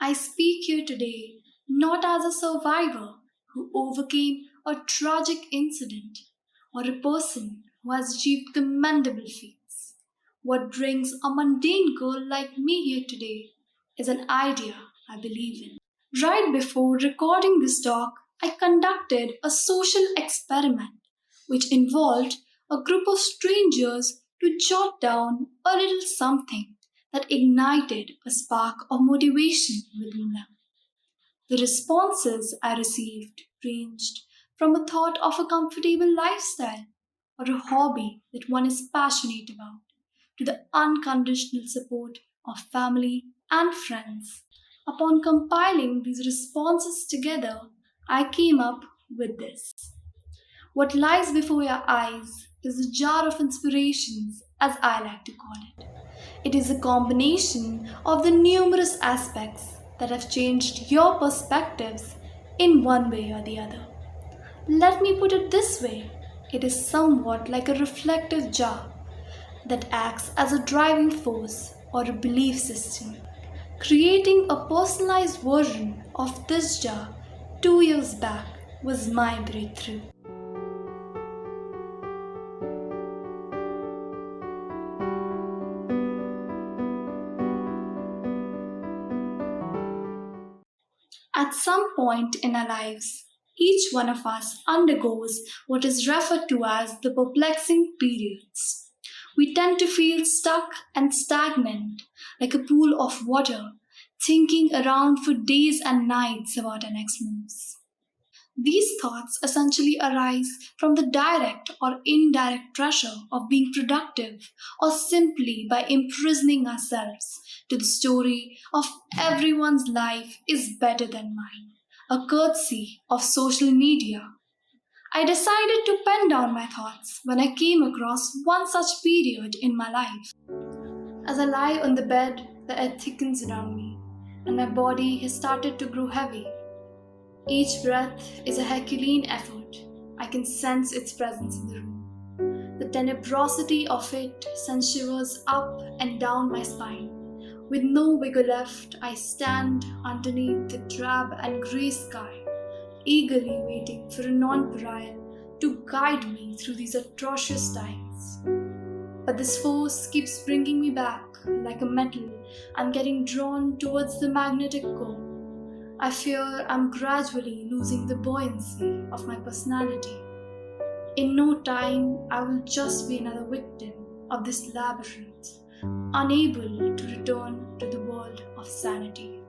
I speak here today not as a survivor who overcame a tragic incident or a person who has achieved commendable feats. What brings a mundane girl like me here today is an idea I believe in. Right before recording this talk, I conducted a social experiment which involved a group of strangers to jot down a little something that ignited a spark of motivation within them. The responses I received ranged from a thought of a comfortable lifestyle or a hobby that one is passionate about to the unconditional support of family and friends. Upon compiling these responses together, I came up with this. What lies before your eyes is a jar of inspirations, as I like to call it. It is a combination of the numerous aspects that have changed your perspectives in one way or the other. Let me put it this way, it is somewhat like a reflective jar that acts as a driving force or a belief system. Creating a personalized version of this jar 2 years back was my breakthrough. At some point in our lives, each one of us undergoes what is referred to as the perplexing periods. We tend to feel stuck and stagnant, like a pool of water, thinking around for days and nights about our next moves. These thoughts essentially arise from the direct or indirect pressure of being productive or simply by imprisoning ourselves to the story of everyone's life is better than mine, a courtesy of social media. I decided to pen down my thoughts when I came across one such period in my life. As I lie on the bed, the air thickens around me, and my body has started to grow heavy. Each breath is a Herculean effort. I can sense its presence in the room. The tenebrosity of it sends shivers up and down my spine. With no vigor left, I stand underneath the drab and grey sky, eagerly waiting for a nonpareil to guide me through these atrocious times. But this force keeps bringing me back like a metal. I'm getting drawn towards the magnetic core. I fear I'm gradually losing the buoyancy of my personality. In no time, I will just be another victim of this labyrinth, unable to return to the world of sanity.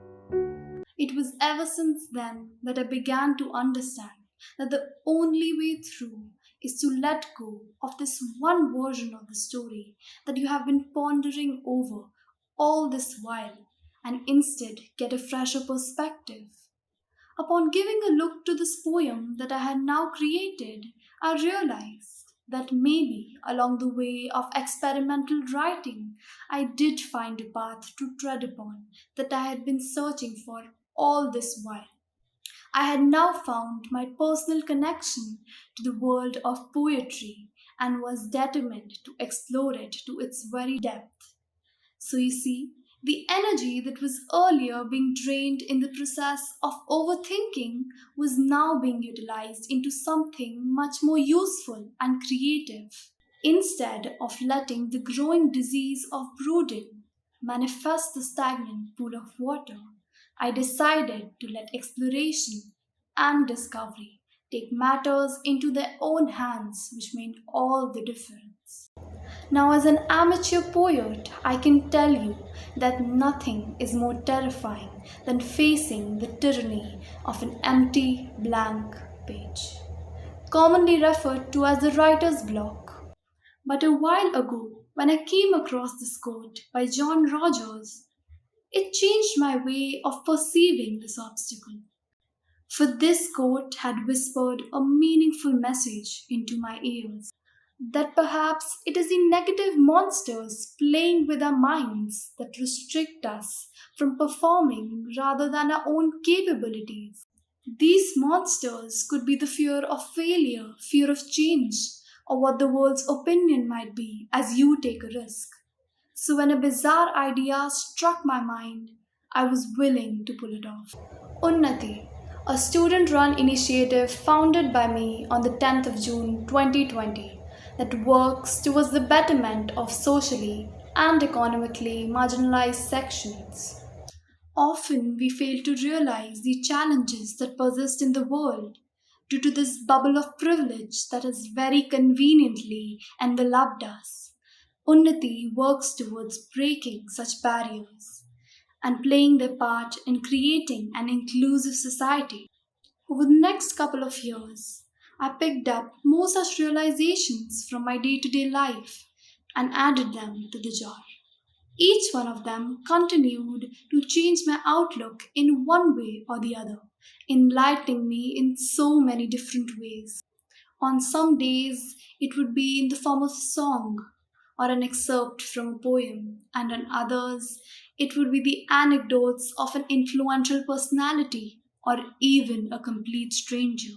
It was ever since then that I began to understand that the only way through is to let go of this one version of the story that you have been pondering over all this while and instead get a fresher perspective. Upon giving a look to this poem that I had now created, I realized that maybe along the way of experimental writing, I did find a path to tread upon that I had been searching for all this while. I had now found my personal connection to the world of poetry and was determined to explore it to its very depth. So you see, the energy that was earlier being drained in the process of overthinking was now being utilized into something much more useful and creative. Instead of letting the growing disease of brooding manifest the stagnant pool of water, I decided to let exploration and discovery take matters into their own hands, which made all the difference. Now, as an amateur poet, I can tell you that nothing is more terrifying than facing the tyranny of an empty, blank page, commonly referred to as the writer's block. But a while ago, when I came across this quote by John Rogers, it changed my way of perceiving this obstacle. For this quote had whispered a meaningful message into my ears that perhaps it is the negative monsters playing with our minds that restrict us from performing rather than our own capabilities. These monsters could be the fear of failure, fear of change, or what the world's opinion might be as you take a risk. So, when a bizarre idea struck my mind, I was willing to pull it off. Unnati, a student run initiative founded by me on the 10th of June 2020 that works towards the betterment of socially and economically marginalized sections. Often we fail to realize the challenges that persist in the world due to this bubble of privilege that has very conveniently enveloped us. Unnati works towards breaking such barriers and playing their part in creating an inclusive society. Over the next couple of years, I picked up more such realizations from my day to day life and added them to the jar. Each one of them continued to change my outlook in one way or the other, enlightening me in so many different ways. On some days, it would be in the form of a song or an excerpt from a poem, and on others, it would be the anecdotes of an influential personality or even a complete stranger.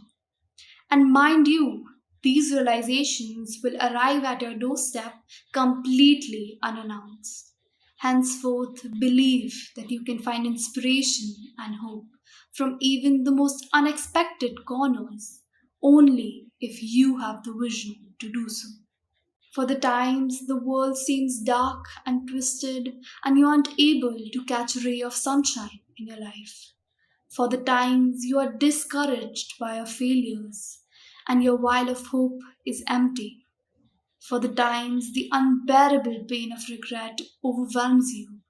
And mind you, these realizations will arrive at your doorstep completely unannounced. Henceforth, believe that you can find inspiration and hope from even the most unexpected corners, only if you have the vision to do so. For the times the world seems dark and twisted, and you aren't able to catch a ray of sunshine in your life. For the times you are discouraged by your failures, and your vial of hope is empty. For the times the unbearable pain of regret overwhelms you.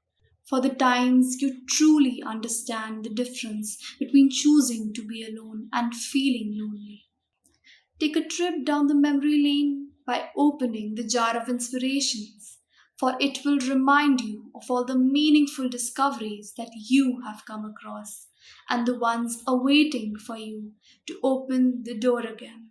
For the times you truly understand the difference between choosing to be alone and feeling lonely. Take a trip down the memory lane by opening the jar of inspirations, for it will remind you of all the meaningful discoveries that you have come across and the ones awaiting for you to open the door again.